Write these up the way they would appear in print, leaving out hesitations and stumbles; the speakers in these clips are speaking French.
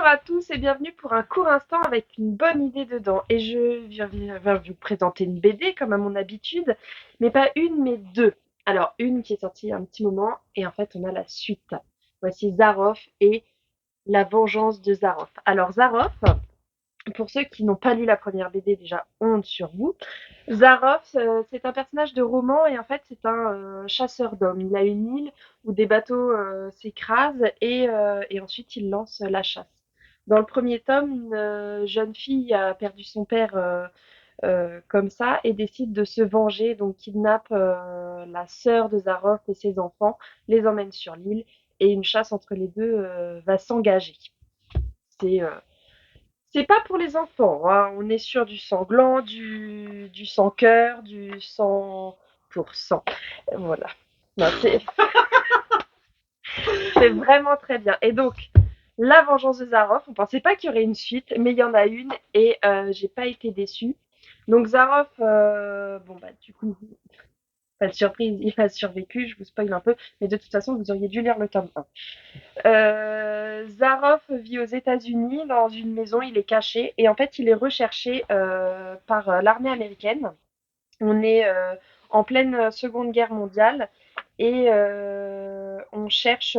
à tous et bienvenue pour un court instant avec une bonne idée dedans. Et je viens vous présenter une BD comme à mon habitude, mais pas une, mais deux. Alors, une qui est sortie il y a un petit moment et en fait, on a la suite. Voici Zaroff et la vengeance de Zaroff. Alors, Zaroff, pour ceux qui n'ont pas lu la première BD, déjà, honte sur vous. Zaroff, c'est un personnage de roman et en fait, c'est un chasseur d'hommes. Il a une île où des bateaux s'écrasent et ensuite il lance la chasse. Dans le premier tome, une jeune fille a perdu son père comme ça et décide de se venger, donc kidnappe la sœur de Zaroff et ses enfants, les emmène sur l'île et une chasse entre les deux va s'engager. C'est c'est pas pour les enfants, hein. On est sur du sanglant, du sans cœur, du 100%. Voilà. Non, c'est vraiment très bien. Et donc, La Vengeance de Zaroff, on pensait pas qu'il y aurait une suite, mais il y en a une et j'ai pas été déçue. Donc Zaroff, bon bah du coup, pas de surprise, il a survécu, je vous spoil un peu, mais de toute façon, vous auriez dû lire le tome 1. Zaroff vit aux États-Unis dans une maison, il est caché et en fait il est recherché par l'armée américaine. On est en pleine Seconde Guerre mondiale et on cherche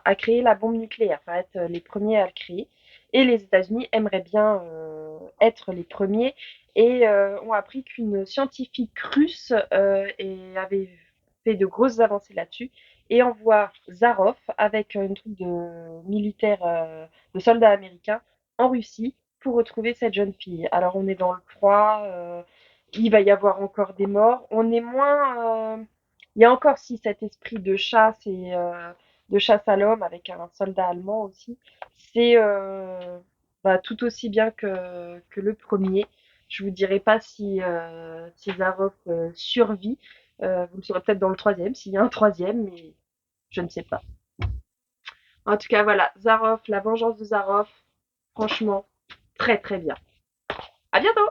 à créer la bombe nucléaire, enfin être les premiers à le créer. Et les États-Unis aimeraient bien être les premiers et ont appris qu'une scientifique russe avait fait de grosses avancées là-dessus et envoie Zaroff avec une troupe de militaires, de soldats américains en Russie pour retrouver cette jeune fille. Alors on est dans le froid, il va y avoir encore des morts. On est moins. Il y a encore si cet esprit de chasse et de chasse à l'homme avec un soldat allemand aussi. C'est bah, tout aussi bien que le premier. Je vous dirai pas si Zaroff survit. Vous le saurez peut-être dans le troisième, s'il y a un troisième, mais je ne sais pas. En tout cas, voilà, Zaroff, la vengeance de Zaroff, franchement, très très bien. À bientôt!